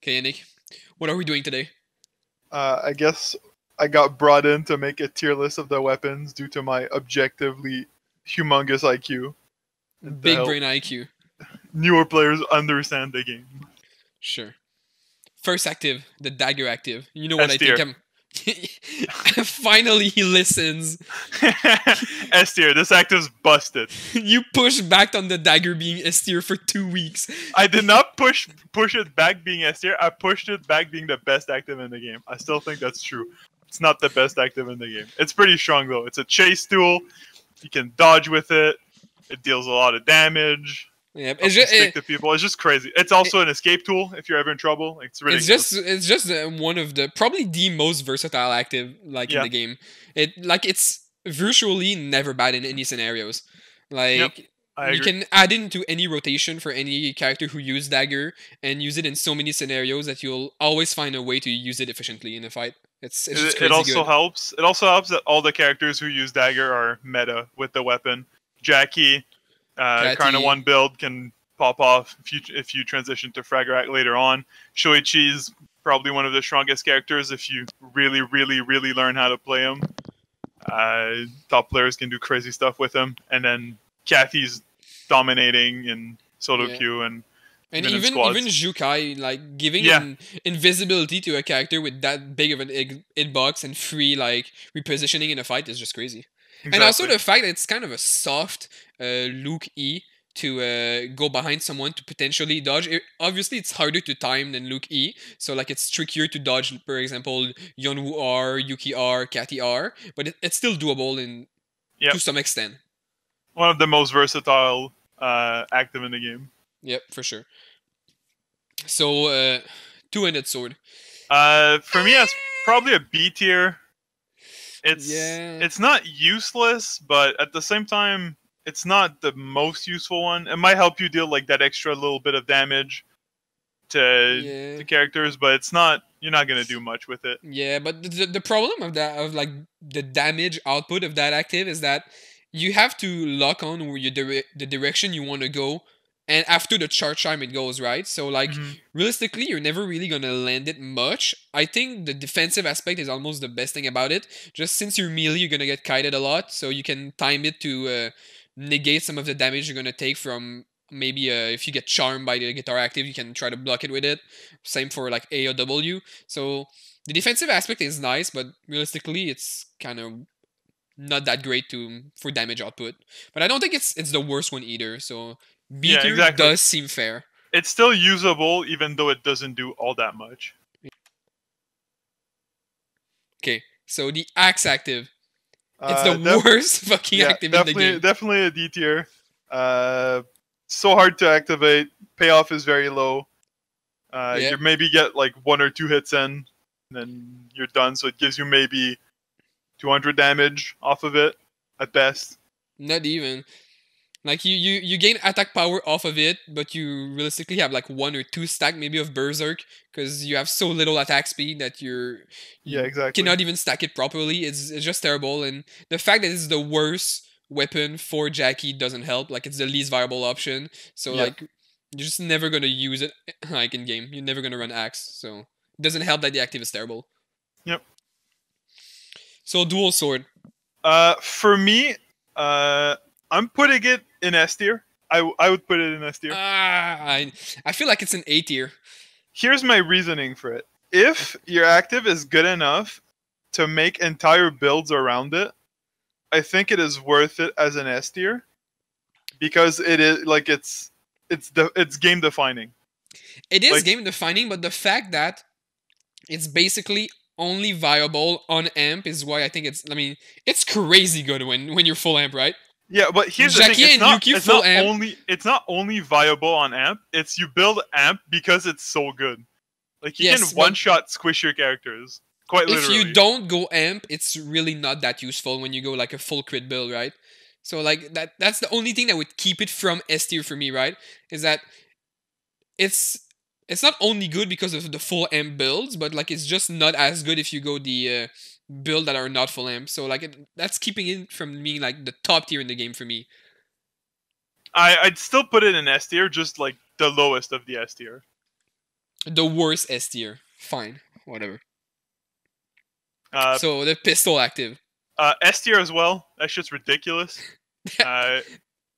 Okay, Nick, what are we doing today? I guess I got brought in to make a tier list of the weapons due to my objectively humongous IQ and to Big help brain IQ. newer players understand the game. Sure. First active, the dagger active. You know what S I think tier. I'm... Finally, he listens. S tier. This active's busted. You pushed back on the dagger being S tier for 2 weeks. I did not push it back being S tier. I pushed it back being the best active in the game. I still think that's true. It's not the best active in the game. It's pretty strong though. It's a chase tool. You can dodge with it. It deals a lot of damage. Yeah, It's just stick to people. It's just crazy. It's also an escape tool if you're ever in trouble. It's ridiculous. It's just one of the probably the most versatile active in the game. It's virtually never bad in any scenarios. Like you can add it into any rotation for any character who use dagger and use it in so many scenarios that you'll always find a way to use it efficiently in a fight. It's just crazy it also good. helps. It also helps that all the characters who use dagger are meta with the weapon. Jackie, Karna 1 build can pop off if you transition to Fraggerack later on. Shoichi's probably one of the strongest characters if you really learn how to play him. Top players can do crazy stuff with him. And then Kathy's dominating in solo queue and even Jukai, like giving invisibility to a character with that big of an hitbox and free like repositioning in a fight is just crazy. Exactly. And also the fact that it's kind of a soft Luke E to go behind someone to potentially dodge. Obviously, it's harder to time than Luke E, so like it's trickier to dodge, for example, Yeonwoo R, Yuki R, Cathy R, but it's still doable to some extent. One of the most versatile active in the game. Yep, for sure. So, two-handed sword. For me, that's probably a B tier. It's not useless, but at the same time, it's not the most useful one. It might help you deal like that extra little bit of damage to characters, but it's not. You're not gonna do much with it. Yeah, but the problem of the damage output of that active is that you have to lock on where the direction you want to go, and after the charge time it goes, right? So like realistically, you're never really gonna land it much. I think the defensive aspect is almost the best thing about it. Just since you're melee, you're gonna get kited a lot, so you can time it to negate some of the damage you're gonna take from maybe if you get charmed by the guitar active, you can try to block it with it. Same for like A or W. So the defensive aspect is nice, but realistically, it's kind of not that great for damage output. But I don't think it's the worst one either. So B tier does seem fair. It's still usable, even though it doesn't do all that much. Okay, so the axe active. It's the worst fucking active in the game. Definitely a D tier. So hard to activate. Payoff is very low. You maybe get like 1 or 2 hits in, and then you're done. So it gives you maybe 200 damage off of it at best. Not even. Like you gain attack power off of it, but you realistically have like 1 or 2 stack maybe of Berserk because you have so little attack speed that you cannot even stack it properly. It's just terrible, and the fact that it's the worst weapon for Jackie doesn't help. Like it's the least viable option, so like you're just never gonna use it like in game. You're never gonna run axe, so it doesn't help that the active is terrible. Yep. So dual sword. For me, I'm putting it in S tier. I would put it in S tier. I feel like it's an A tier. Here's my reasoning for it. If your active is good enough to make entire builds around it, I think it is worth it as an S tier because it is like it's game defining. It is game defining, but the fact that it's basically only viable on amp is why I think it's. I mean, it's crazy good when you're full amp, right? Yeah, but here's the thing: it's not only viable on amp. It's you build amp because it's so good. Like you can one-shot squish your characters quite literally. If you don't go amp, it's really not that useful when you go like a full crit build, right? So like that's the only thing that would keep it from S tier for me, right? Is that it's not only good because of the full amp builds, but like it's just not as good if you go the build that are not full amp. So like that's keeping it from being like the top tier in the game for me. I'd still put it in S tier, just like the lowest of the S tier. The worst S tier. Fine, whatever. Uh, So the pistol active. S tier as well. That shit's ridiculous. Uh,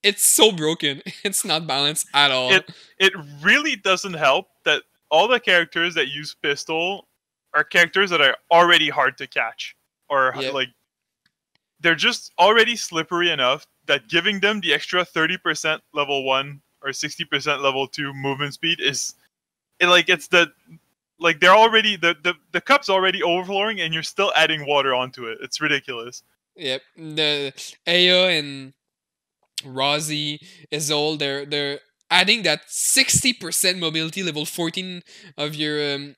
It's so broken. It's not balanced at all. it really doesn't help that all the characters that use pistol are characters that are already hard to catch, or Yep. like they're just already slippery enough that giving them the extra 30% level 1 or 60% level 2 movement speed is it's they're already the cup's already overflowing and you're still adding water onto it. It's ridiculous. Yep. The Aya and Rozzy, Izol, they're adding that 60% mobility level 14 of your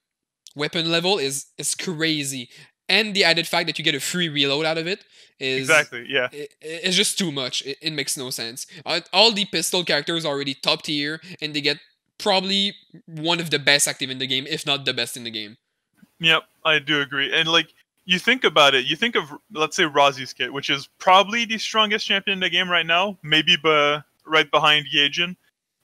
weapon level is crazy. And the added fact that you get a free reload out of it is exactly, yeah. It's just too much. It makes no sense. All the pistol characters are already top tier, and they get probably one of the best active in the game, if not the best in the game. Yep, I do agree. And like you think about it, you think of let's say Rozzy's kit, which is probably the strongest champion in the game right now, maybe right behind Yejin.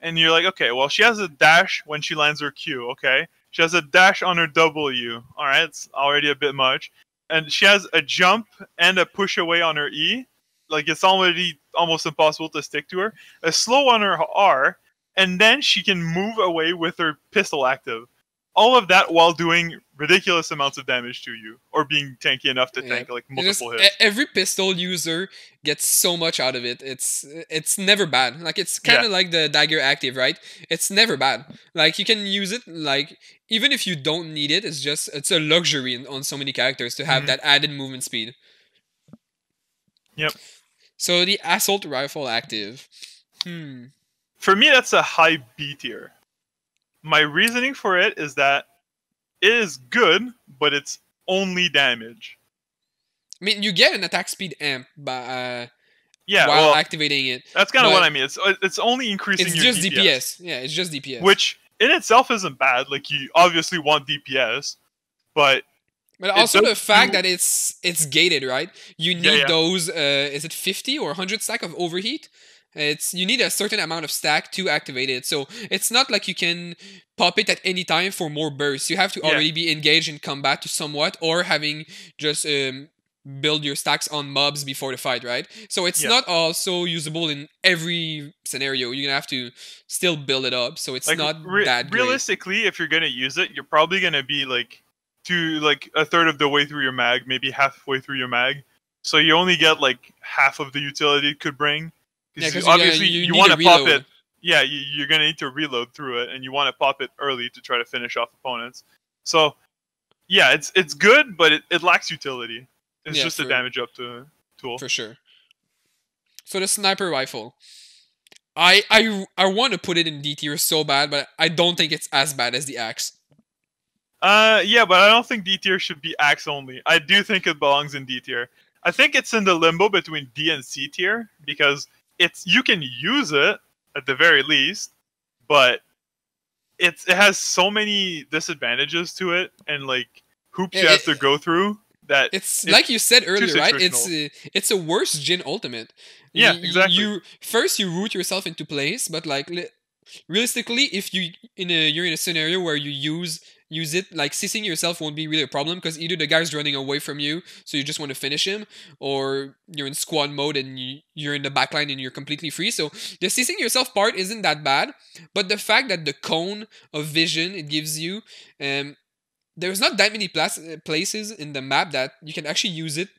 And you're like, okay, well she has a dash when she lands her Q, okay? She has a dash on her W. Alright, it's already a bit much. And she has a jump and a push away on her E. Like it's already almost impossible to stick to her. A slow on her R, and then she can move away with her pistol active. All of that while doing ridiculous amounts of damage to you, or being tanky enough to tank like multiple hits. Every pistol user gets so much out of it. It's never bad. Like it's kind of like the dagger active, right? It's never bad. Like you can use it like even if you don't need it. It's a luxury on so many characters to have that added movement speed. Yep. So the assault rifle active. For me, that's a high B tier. My reasoning for it is that it is good, but it's only damage. I mean, you get an attack speed amp while activating it. That's kind of what I mean. It's only increasing your DPS. It's just DPS. Yeah, it's just DPS. Which in itself isn't bad. Like you obviously want DPS, but also the fact that it's gated, right? You need those. Is it 50 or 100 stack of overheat? You need a certain amount of stack to activate it. So it's not like you can pop it at any time for more bursts. You have to already be engaged in combat to somewhat, or having just build your stacks on mobs before the fight, right? So it's not also usable in every scenario. You're gonna have to still build it up. So it's not that great. Realistically, if you're gonna use it, you're probably gonna be like a third of the way through your mag, maybe halfway through your mag. So you only get like half of the utility it could bring. Because obviously you want to pop it. Yeah, you're going to need to reload through it, and you want to pop it early to try to finish off opponents. So, yeah, it's good, but it lacks utility. It's just a damage up to tool. For sure. So the sniper rifle. I want to put it in D tier so bad, but I don't think it's as bad as the axe. Yeah, but I don't think D tier should be axe only. I do think it belongs in D tier. I think it's in the limbo between D and C tier, because you can use it at the very least, but it has so many disadvantages to it and like hoops you have to go through that it's like you said earlier, right? It's a worse Jin ultimate. Yeah, exactly. You root yourself into place, but like realistically, if you're in a scenario where you use it, like CCing yourself won't be really a problem, because either the guy's running away from you, so you just want to finish him, or you're in squad mode and you're in the backline and you're completely free. So the CCing yourself part isn't that bad, but the fact that the cone of vision it gives you, there's not that many places in the map that you can actually use it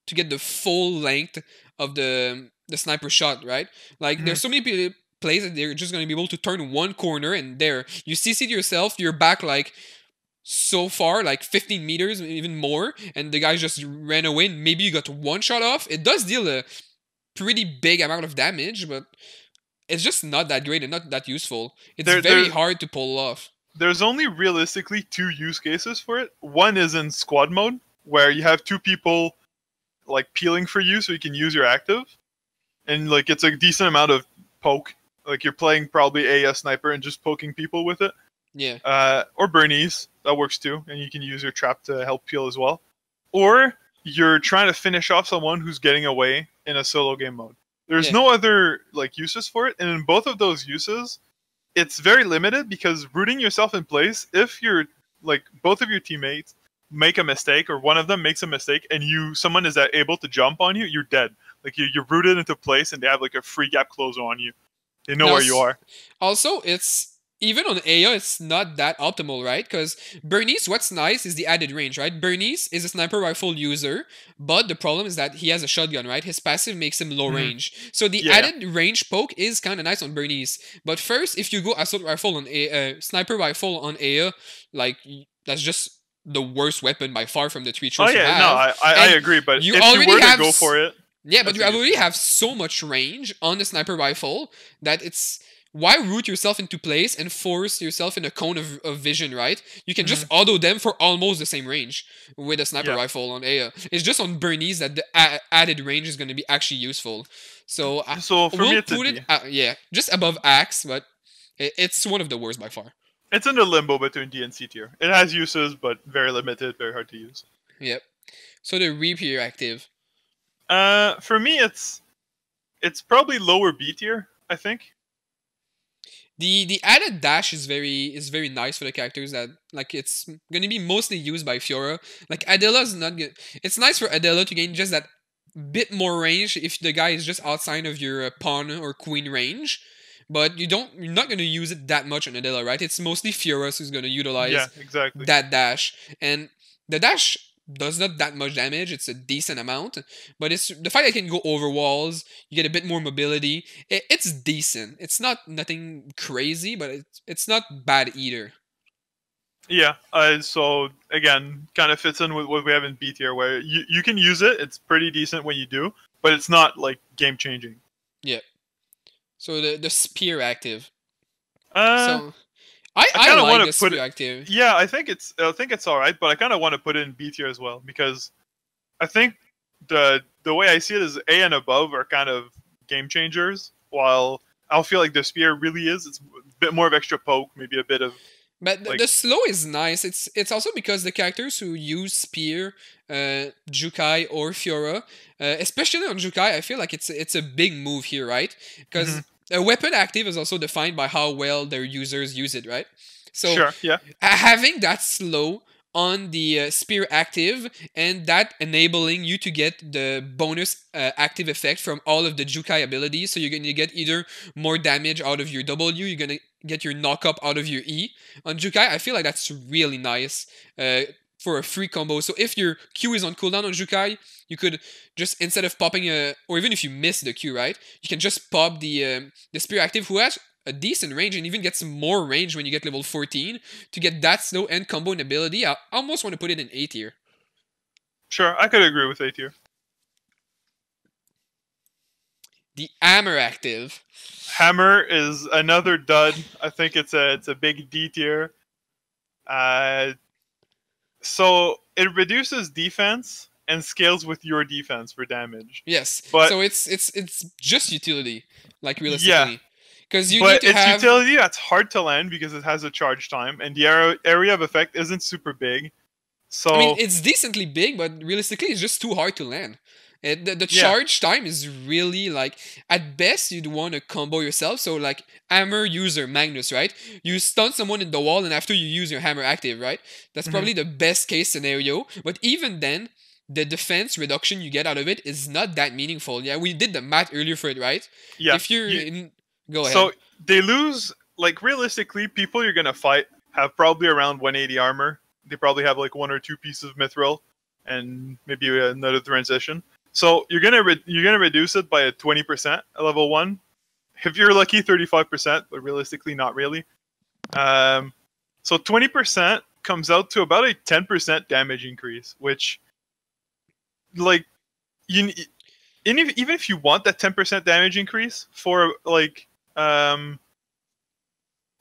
to get the full length of the sniper shot, right? Like there's so many plays that they're just going to be able to turn one corner and there you CC'd yourself, you're back like so far, like 15 meters, even more, and the guy just ran away and maybe you got one shot off. It does deal a pretty big amount of damage, but it's just not that great and not that useful. It's very hard to pull off. There's only realistically 2 use cases for it. One is in squad mode, where you have 2 people like peeling for you so you can use your active, and like it's a decent amount of poke. Like you're playing probably a sniper and just poking people with it. Yeah. Or Bernice, that works too, and you can use your trap to help peel as well. Or you're trying to finish off someone who's getting away in a solo game mode. There's no other like uses for it, and in both of those uses, it's very limited because rooting yourself in place, if you're like both of your teammates make a mistake or one of them makes a mistake and someone is able to jump on you, you're dead. Like you're rooted into place and they have like a free gap closer on you. They know where you are. Also, it's even on Aya, it's not that optimal, right? Because Bernice, what's nice is the added range, right? Bernice is a sniper rifle user, but the problem is that he has a shotgun, right? His passive makes him low range. So the added range poke is kind of nice on Bernice. But first, if you go assault rifle on sniper rifle on Aya, like that's just the worst weapon by far from the three choices you have. No, I agree, but you if already you were to go for it... Yeah, but you already have so much range on the sniper rifle that it's... Why root yourself into place and force yourself in a cone of vision, right? You can just auto them for almost the same range with a sniper rifle on Aya. It's just on Bernice that the added range is going to be actually useful. So for me, it's put it just above Axe, but it's one of the worst by far. It's in the limbo between D and C tier. It has uses, but very limited, very hard to use. Yep. So the Reaper active. For me, it's probably lower B tier, I think. The added dash is very nice for the characters that like it's gonna be mostly used by Fiora. Like Adela's not good. It's nice for Adela to gain just that bit more range if the guy is just outside of your pawn or queen range. But you're not gonna use it that much on Adela, right? It's mostly Fiora who's gonna utilize that dash. And the dash does not that much damage. It's a decent amount, but it's the fact that it can go over walls. You get a bit more mobility. It's decent. It's not nothing crazy, but it's not bad either. Yeah. So again, kind of fits in with what we have in B tier, where you can use it. It's pretty decent when you do, but it's not like game changing. Yeah. So the spear active. So I kind of want to put it active. Yeah, I think it's all right, but I kind of want to put it in B tier as well because I think the way I see it is A and above are kind of game changers, while I feel like the spear really is. It's a bit more of extra poke, maybe a bit of. But the slow is nice. It's also because the characters who use spear, Jukai or Fiora, especially on Jukai, I feel like it's a big move here, right? Because a weapon active is also defined by how well their users use it, right? So having that slow on the spear active and that enabling you to get the bonus active effect from all of the Jukai abilities, so you're going to get either more damage out of your W, you're going to get your knock up out of your E. On Jukai, I feel like that's really nice for a free combo. So if your Q is on cooldown on Jukai, you could just, instead of popping or even if you miss the Q, right, you can just pop the spear active, who has a decent range and even gets more range when you get level 14 to get that slow and combo and ability. I almost want to put it in A tier. Sure, I could agree with A tier. The Hammer active. Hammer is another dud. I think it's a big D tier. So it reduces defense and scales with your defense for damage. Yes, but so it's just utility, like realistically. Yeah. But it's utility that's hard to land because it has a charge time, and the area of effect isn't super big. So I mean, it's decently big, but realistically, it's just too hard to land. The charge time is really like, at best, you'd want to combo yourself. So like hammer user Magnus, right? You stun someone in the wall, and after you use your hammer active, right? That's probably the best case scenario. But even then, the defense reduction you get out of it is not that meaningful. Yeah, we did the math earlier for it, right? Yeah. If you're go ahead. So they lose, like, realistically, people you're gonna fight have probably around 180 armor. They probably have like 1 or 2 pieces of mithril and maybe another transition. So you're gonna reduce it by a 20% at level 1. If you're lucky, 35%, but realistically not really. So 20% comes out to about a 10% damage increase, which, like, even if you want that 10% damage increase for like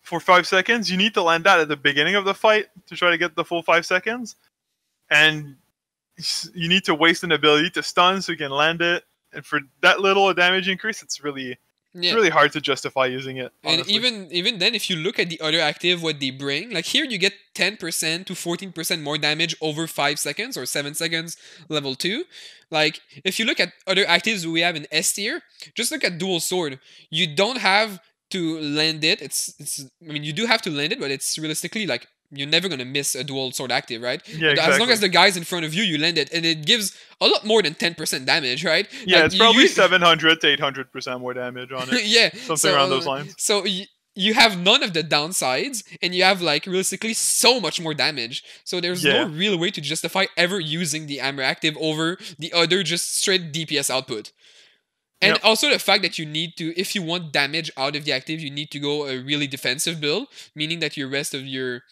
for 5 seconds, you need to land that at the beginning of the fight to try to get the full 5 seconds, and you need to waste an ability to stun so you can land it. And for that little damage increase, it's really hard to justify using it, honestly. And even then, if you look at the other active, what they bring, like here you get 10% to 14% more damage over 5 seconds or 7 seconds level 2. Like, if you look at other actives we have in S tier, just look at dual sword. You don't have to land it. I mean, you do have to land it, but it's realistically like you're never gonna miss a dual sword active, right? Yeah, As long exactly. as the guy's in front of you, you land it, and it gives a lot more than 10% damage, right? Yeah, Like it's probably 700 to 800% more damage on it. yeah. Something around those lines. So you have none of the downsides, and you have like realistically so much more damage. So there's no Yeah. real way to justify ever using the hammer active over the other just straight DPS output. And Yep. also the fact that you need to, if you want damage out of the active, you need to go a really defensive build, meaning that your rest of your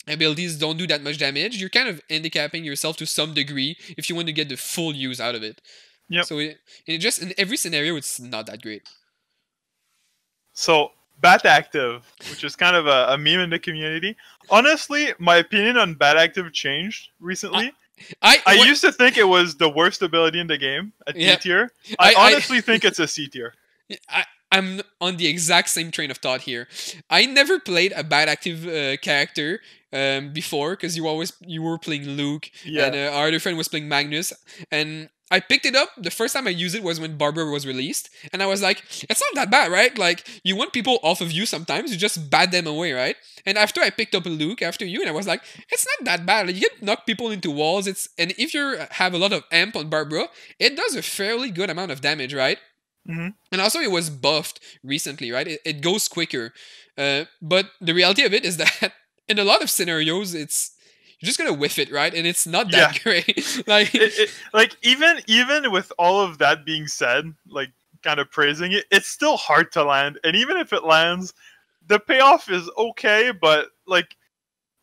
abilities don't do that much damage. You're kind of handicapping yourself to some degree if you want to get the full use out of it. Yep. So it just in every scenario, it's not that great. So Bat Active, which is kind of a meme in the community. Honestly, my opinion on Bat Active changed recently. I used to think it was the worst ability in the game, a D tier. I honestly think it's a C tier. I'm on the exact same train of thought here. I never played a Bat Active character before because you were playing Luke and our other friend was playing Magnus, and I picked it up. The first time I used it was when Barbara was released, and I was like, it's not that bad, right? Like, you want people off of you sometimes, you just bat them away, right? And after I picked up Luke after you, and I was like, it's not that bad. Like, you can knock people into walls, and if you have a lot of amp on Barbara, it does a fairly good amount of damage, right? Mm-hmm. And also it was buffed recently, right? It goes quicker. But the reality of it is that in a lot of scenarios, you're just gonna whiff it, right? And it's not that great. Like even with all of that being said, like kind of praising it, it's still hard to land. And even if it lands, the payoff is okay. But like,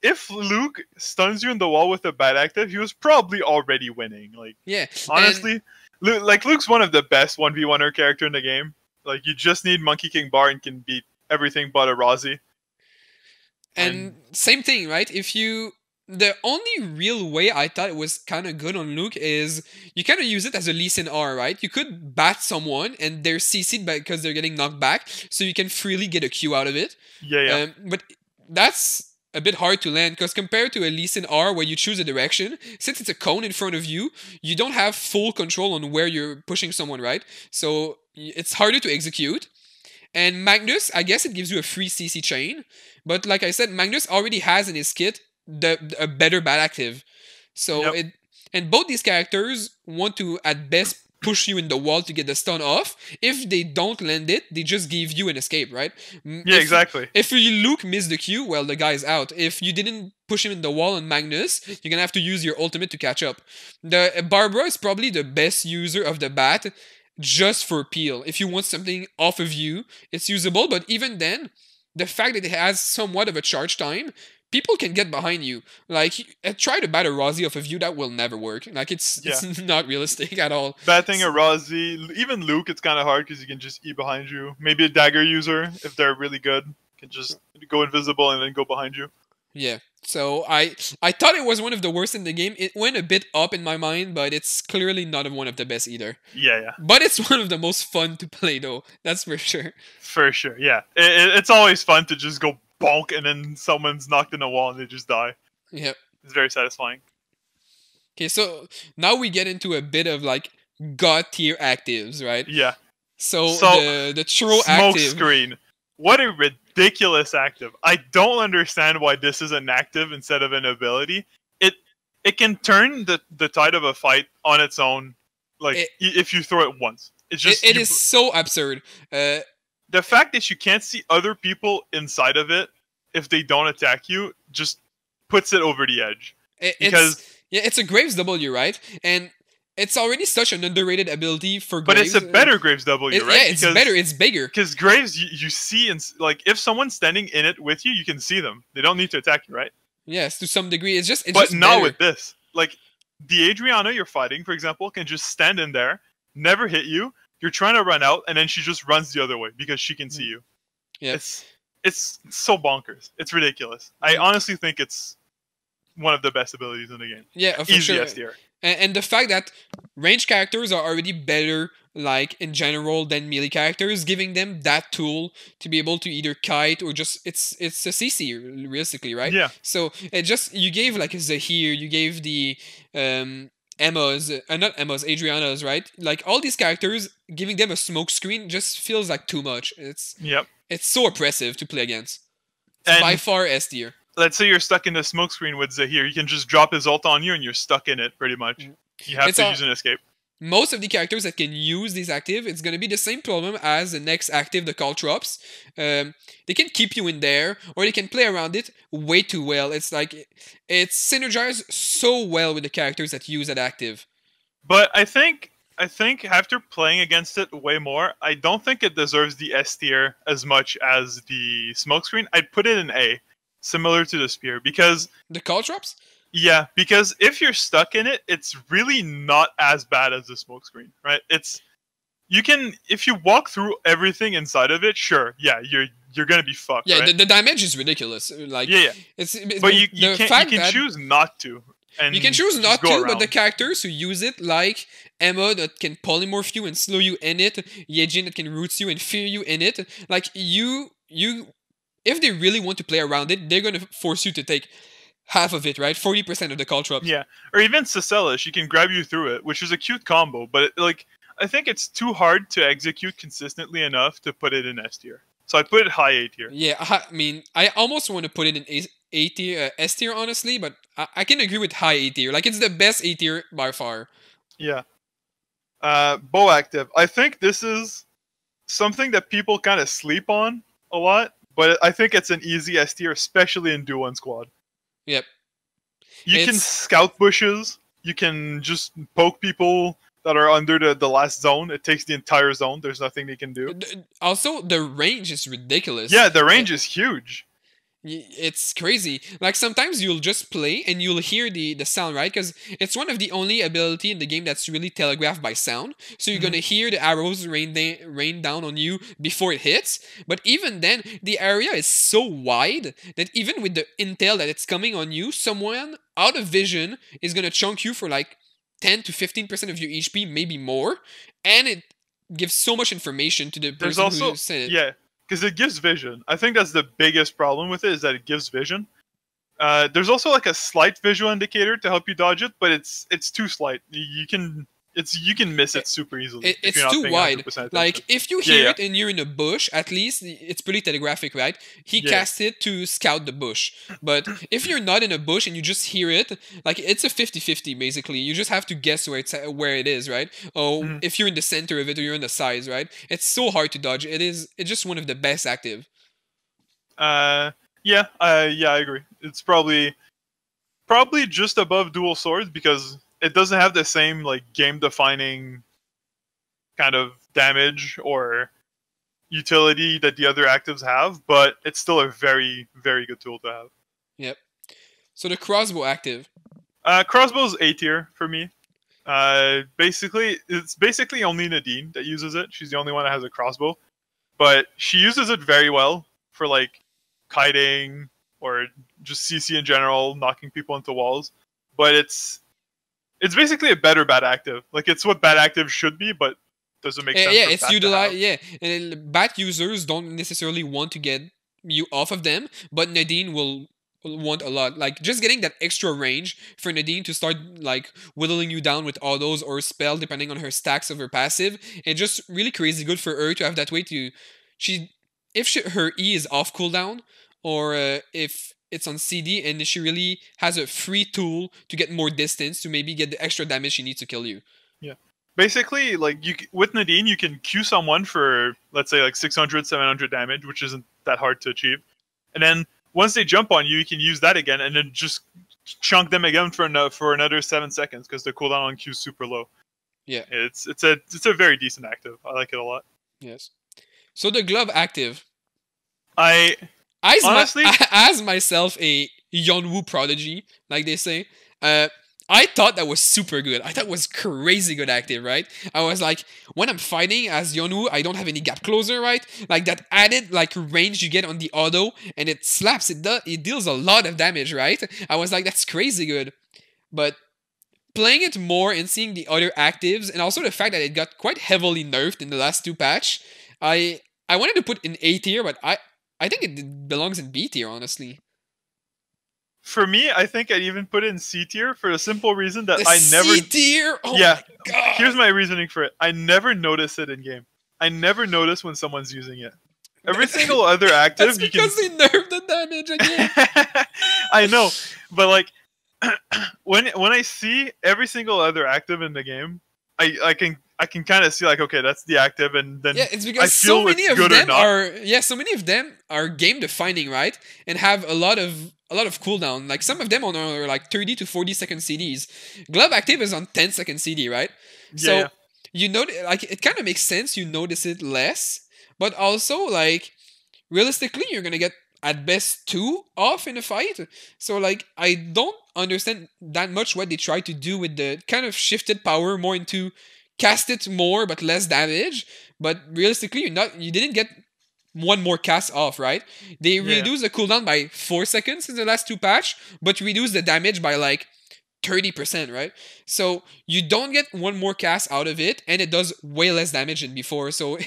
if Luke stuns you in the wall with a Bat Active, he was probably already winning. Like, yeah, honestly, Luke's one of the best 1v1er character in the game. Like, you just need Monkey King Bar and can beat everything but a Rozzy. And same thing, right? The only real way I thought it was kind of good on Luke is you kind of use it as a Lee Sin R, right? You could bat someone and they're CC'd because they're getting knocked back, so you can freely get a Q out of it. Yeah. But that's a bit hard to land because compared to a Lee Sin R where you choose a direction, since it's a cone in front of you, you don't have full control on where you're pushing someone, right? So it's harder to execute. And Magnus, I guess it gives you a free CC chain, but like I said, Magnus already has in his kit a better Bat Active. So and both these characters want to at best push you in the wall to get the stun off. If they don't land it, they just give you an escape, right? Yeah, exactly. If Luke missed the Q, well, the guy's out. If you didn't push him in the wall on Magnus, you're gonna have to use your ultimate to catch up. The Barbara is probably the best user of the bat just for peel. If you want something off of you, it's usable, but even then, the fact that it has somewhat of a charge time, people can get behind you. Like, try to bat a Rozzy off of you, that will never work. Like, it's not realistic at all. Batting a Rozzy, even Luke, it's kind of hard because you can just E behind you. Maybe a dagger user, if they're really good, can just go invisible and then go behind you. Yeah. So I thought it was one of the worst in the game. It went a bit up in my mind, but it's clearly not one of the best either. Yeah. But it's one of the most fun to play, though. That's for sure. For sure, yeah. It's always fun to just go bonk and then someone's knocked in a wall and they just die. Yep. It's very satisfying. Okay, so now we get into a bit of like god tier actives, right? Yeah. So the Churro active. Smoke screen. What a ridiculous active. I don't understand why this is an active instead of an ability. It can turn the tide of a fight on its own, like if you throw it once. It's just it is so absurd. The fact that you can't see other people inside of it if they don't attack you just puts it over the edge. It's a Graves W, right? And it's already such an underrated ability for Graves. But it's a better Graves W, right? Yeah, it's better. It's bigger. Because Graves, you see, like, if someone's standing in it with you, you can see them. They don't need to attack you, right? Yes, to some degree. It's just not better. With this. Like, the Adriana you're fighting, for example, can just stand in there, never hit you. You're trying to run out, and then she just runs the other way because she can see you. Yeah. It's so bonkers. It's ridiculous. I honestly think it's one of the best abilities in the game. Yeah, for Easy sure. S tier. And the fact that range characters are already better, like, in general than melee characters, giving them that tool to be able to either kite or just it's a CC realistically, right? Yeah. So you gave like a Zahir, you gave the Emma's, not Emma's, Adriana's, right? Like all these characters, giving them a smoke screen just feels like too much. It's so oppressive to play against. It's by And far S tier. let's say you're stuck in the smoke screen with Zahir. He can just drop his ult on you and you're stuck in it pretty much. You have It's to use an escape. Most of the characters that can use this active, it's going to be the same problem as the next active, the caltrops. They can keep you in there, or they can play around it way too well. It's like, it synergizes so well with the characters that use that active. But I think after playing against it way more, I don't think it deserves the S tier as much as the smokescreen. I'd put it in A, similar to the spear, because the caltrops. Yeah, because if you're stuck in it, it's really not as bad as the smokescreen, right? If you walk through everything inside of it, sure, yeah, you're gonna be fucked. Yeah, right? the damage is ridiculous. Like, yeah. But you can choose not to. And you can choose not to, around. but the characters who use it, like Emma that can polymorph you and slow you in it, Yejin that can root you and fear you in it, like you, if they really want to play around it, they're gonna force you to take half of it, right? 40% of the caltrops. Yeah, or even Cicella, she can grab you through it, which is a cute combo, but I think it's too hard to execute consistently enough to put it in S tier. So I put it high A tier. Yeah, I mean, I almost want to put it in A tier, S tier, honestly, but I can agree with high A tier. Like, it's the best A tier by far. Yeah. Bow active. I think this is something that people kind of sleep on a lot, but I think it's an easy S tier, especially in Duo 1 Squad. Yep. You can scout bushes. You can just poke people that are under the last zone. It takes the entire zone. There's nothing they can do. Also, the range is ridiculous. Yeah, the range is huge. It's crazy. Like, sometimes you'll just play and you'll hear the sound, right? Because it's one of the only ability in the game that's really telegraphed by sound. So you're gonna hear the arrows rain down on you before it hits. But even then, the area is so wide that even with the intel that it's coming on you, someone out of vision is gonna chunk you for like 10 to 15% of your HP, maybe more. And it gives so much information to the person who sent it. Yeah. Because it gives vision. I think that's the biggest problem with it, is that it gives vision. There's also like a slight visual indicator to help you dodge it, but it's too slight. You can miss it super easily. It's too wide. Like, if you hear it and you're in a bush, at least it's pretty telegraphic, right? He cast it to scout the bush. But if you're not in a bush and you just hear it, like, it's a 50-50 basically. You just have to guess where it is, right? Oh, if you're in the center of it or you're in the sides, right? It's so hard to dodge. It's just one of the best active. I agree. It's probably just above dual swords because it doesn't have the same like game-defining kind of damage or utility that the other actives have, but it's still a very, very good tool to have. Yep. So the crossbow active. Crossbow's A tier for me. It's basically only Nadine that uses it. She's the only one that has a crossbow, but she uses it very well for like kiting or just CC in general, knocking people into walls. But it's basically a better bad active. Like, it's what bad active should be, but doesn't make sense. Yeah, it's utilized. Yeah, and bad users don't necessarily want to get you off of them, but Nadine will want a lot. Like, just getting that extra range for Nadine to start like whittling you down with autos or spell depending on her stacks of her passive. It's just really crazy good for her to have that way to her E is off cooldown, or if it's on CD and she really has a free tool to get more distance to maybe get the extra damage she needs to kill you. Yeah. Basically, like, with Nadine, you can Q someone for, let's say, like 600, 700 damage, which isn't that hard to achieve. And then once they jump on you, you can use that again and then just chunk them again for another 7 seconds because the cooldown on Q is super low. Yeah. It's a very decent active. I like it a lot. Yes. So the glove active. Honestly, as myself a Yonwoo prodigy, like they say, I thought that was super good. I thought it was crazy good active, right? I was like, when I'm fighting as Yonwoo, I don't have any gap closer, right? Like, that added like range you get on the auto, and it slaps. It deals a lot of damage, right? I was like, that's crazy good. But playing it more and seeing the other actives, and also the fact that it got quite heavily nerfed in the last 2 patch, I wanted to put in A tier, but I think it belongs in B tier, honestly. For me, I think I'd even put it in C tier for the simple reason that C tier? Oh my god. Here's my reasoning for it. I never notice it in game. I never notice when someone's using it. Every single other active That's you can. because they nerfed the damage again. I know, but like when I see every single other active in the game, I can kind of see like, okay, that's the active, and then Yeah, it's I because so feel many it's of good or them not. are game defining, right? And have a lot of cooldown. Like some of them are like 30 to 40-second CDs. Glove active is on 10-second CD, right? Yeah, So yeah. you know, like it kind of makes sense. You notice it less, but also like realistically, you're gonna get at best 2 off in a fight. So like I don't understand that much what they try to do with the kind of shifted power more into cast it more but less damage. But realistically, you didn't get one more cast off, right? They Yeah. reduce the cooldown by 4 seconds in the last 2 patch, but reduce the damage by like 30%, right? So you don't get one more cast out of it, and it does way less damage than before. So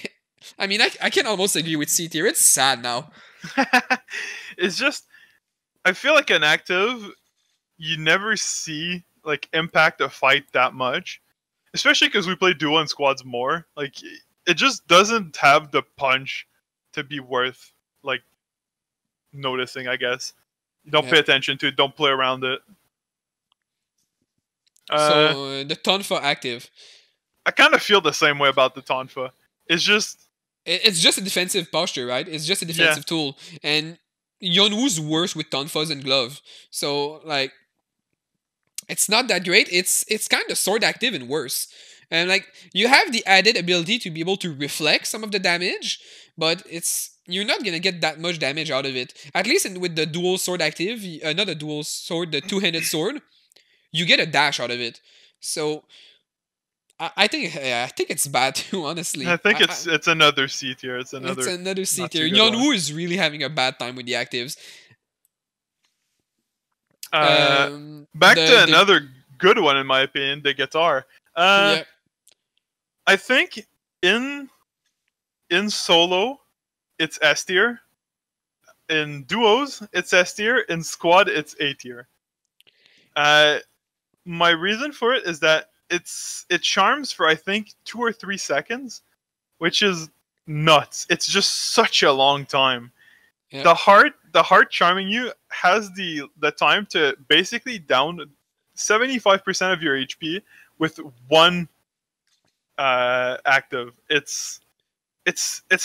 I mean, I can almost agree with C tier. It's sad now. It's just I feel like an active you never see like impact a fight that much, especially because we play duo and squads more. Like it just doesn't have the punch to be worth like noticing. I guess you don't Yeah. pay attention to it, don't play around it. The Tonfa active. I kind of feel the same way about the Tonfa. It's just It's just a defensive posture, right? It's just a yeah, defensive tool, and Yonwoo's worse with Tonfas and glove. So like, it's not that great. It's kind of sword active and worse. And like, you have the added ability to be able to reflect some of the damage, but you're not gonna get that much damage out of it. At least with the dual sword active, not a dual sword, the two-handed sword, you get a dash out of it. So I think I think it's bad too. I Honestly, think it's another C tier. It's it's another another C not tier. too good one. Yonwoo is really having a bad time with the actives. Uh, Back to The another good one in my opinion, the guitar. yeah. I think in solo, it's S tier. In duos, it's S tier. In squad, it's A tier. My reason for it is that it charms for I think 2 or 3 seconds, which is nuts. It's just such a long time. Yeah. The heart charming you has the time to basically down 75% of your HP with one active. It's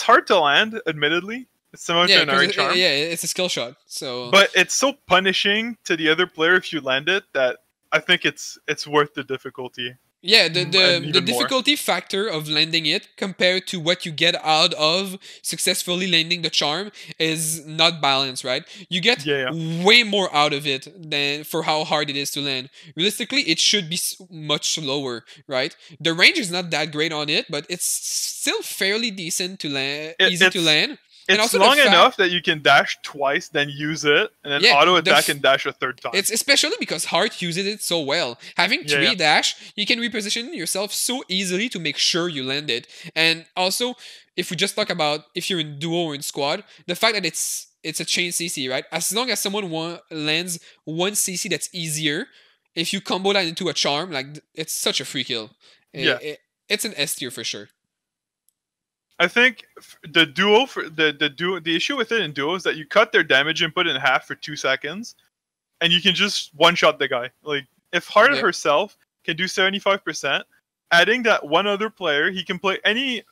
hard to land, admittedly. It's similar to Yeah, an because Iron Charm. it's a skill shot. So But it's so punishing to the other player if you land it that I think it's worth the difficulty. yeah, And the even more. difficulty factor of landing it compared to what you get out of successfully landing the charm is not balanced, right? You get Yeah. way more out of it than for how hard it is to land. Realistically, it should be much slower, right? The range is not that great on it, but it's still fairly decent to land, easy to land. And It's also long enough that you can dash twice, then use it, and then auto attack and dash a third time. It's especially because Heart uses it so well. Having three dash, you can reposition yourself so easily to make sure you land it. And also, if we just talk about if you're in duo or in squad, the fact that it's a chain CC, right? As long as someone lands one CC that's easier, if you combo that into a charm, like it's such a free kill. It's an S tier for sure. I think the duo for the issue with it in duo is that you cut their damage input in half for 2 seconds, and you can just one shot the guy. Like if Heart herself can do 75%, adding that one other player, they can play any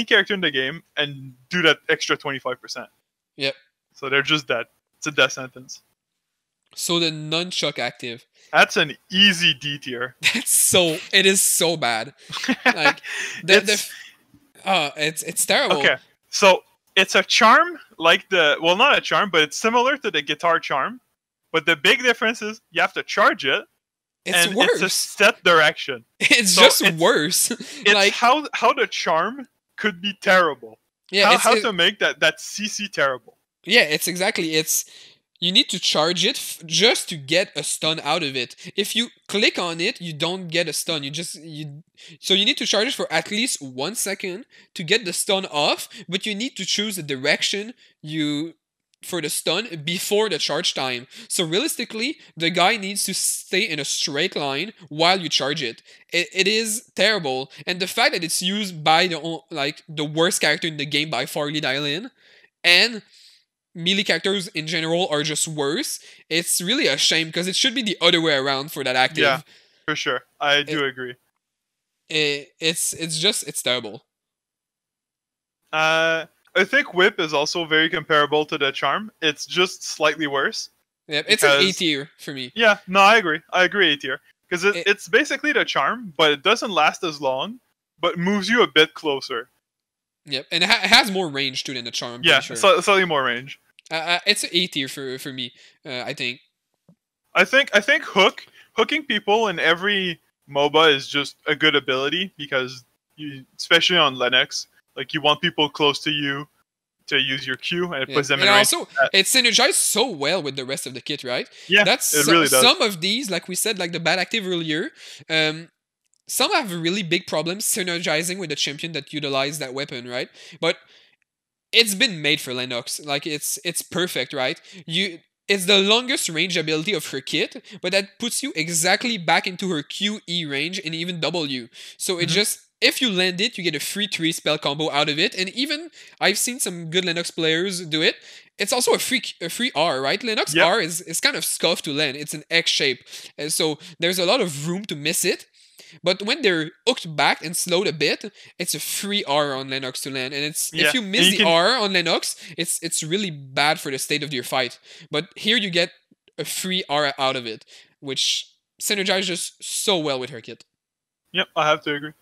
character in the game and do that extra 25%. Yep. So they're just dead. It's a death sentence. So the nunchuck active. That's an easy D tier. It is so bad. Like it's terrible. Okay, so it's a charm like not a charm, but it's similar to the guitar charm. But the big difference is you have to charge it. It's worse. It's a set direction. It's just worse. It's like how the charm could be terrible. Yeah, how to make that CC terrible. Yeah, you need to charge it just to get a stun out of it. If you click on it, you don't get a stun. So you need to charge it for at least 1 second to get the stun off, but you need to choose the direction you for the stun before the charge time. So realistically, the guy needs to stay in a straight line while you charge it. It is terrible, and the fact that it's used by the worst character in the game by far, Lee Dailin, and melee characters in general are just worse. It's really a shame because it should be the other way around for that active. Yeah, for sure. I do agree. It's terrible. I think Whip is also very comparable to the Charm. It's just slightly worse. Yeah, it's an A tier for me. Yeah, no, I agree. I agree A tier. Because it's basically the Charm, but it doesn't last as long, but moves you a bit closer. Yep, and it has more range too than the Charm. Yeah, sure. Slightly more range. It's an A tier for me. I think. I think hooking people in every MOBA is just a good ability because especially on Linux, like you want people close to you to use your Q, and it puts them in range. And also, it synergizes so well with the rest of the kit, right? Yeah, it really does. Some of these, like we said, like the bad active earlier, some have really big problems synergizing with the champion that utilize that weapon, right? But it's been made for Lennox. Like it's perfect, right? It's the longest range ability of her kit, but that puts you exactly back into her Q, E range, and even W. So it just, if you land it, you get a free 3 spell combo out of it. And even, I've seen some good Lennox players do it. It's also a free R, right? Lennox R is kind of scuffed to land. It's an X shape. And so there's a lot of room to miss it. But when they're hooked back and slowed a bit, it's a free R on Lennox to land. And it's if you miss the R on Lennox, it's really bad for the state of your fight. But here you get a free R out of it, which synergizes so well with her kit. Yep, I have to agree.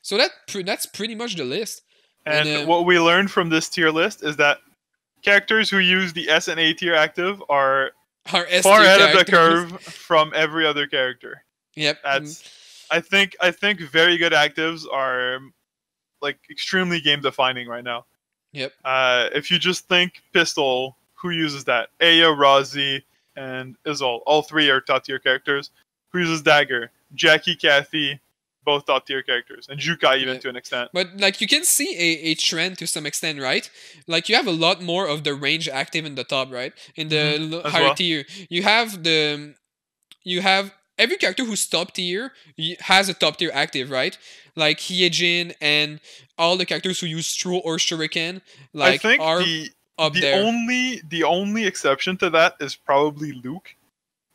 So that's pretty much the list. And what we learned from this tier list is that characters who use the S and A tier active are far ahead of the curve from every other character. Yep. I think very good actives are like extremely game defining right now. Yep. If you just think pistol, who uses that? Aya, Razi, and Izol. All three are top tier characters. Who uses dagger? Jackie, Kathy, both top tier characters, and Jukai even to an extent. But like you can see a trend to some extent, right? Like you have a lot more of the range active in the top, right? In the higher tier, you have every character who's top tier has a top tier active, right? Like Hyejin and all the characters who use Stro or Shuriken, like I think are up there. The only exception to that is probably Luke,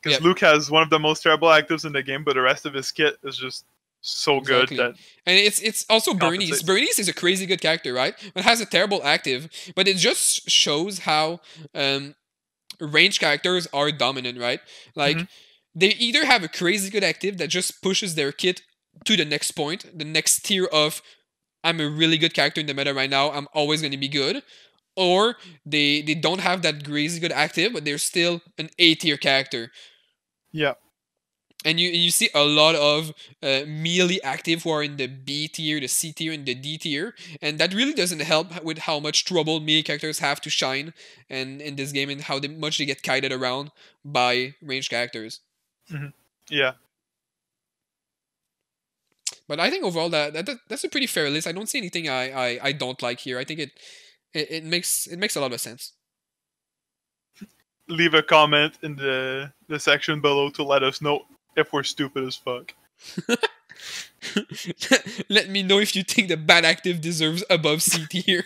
because Luke has one of the most terrible actives in the game, but the rest of his kit is just so good that. And it's also Bernice. Bernice is a crazy good character, right? But has a terrible active, but it just shows how range characters are dominant, right? Like. They either have a crazy good active that just pushes their kit to the next point, the next tier of I'm a really good character in the meta right now, I'm always going to be good, or they don't have that crazy good active, but they're still an A tier character. Yeah. And you see a lot of melee active who are in the B tier, the C tier, and the D tier, and that really doesn't help with how much trouble melee characters have to shine and in this game and how much they get kited around by ranged characters. Yeah. But I think overall that's a pretty fair list. I don't see anything I don't like here. I think it makes a lot of sense. Leave a comment in the section below to let us know if we're stupid as fuck. Let me know if you think the bad active deserves above C tier.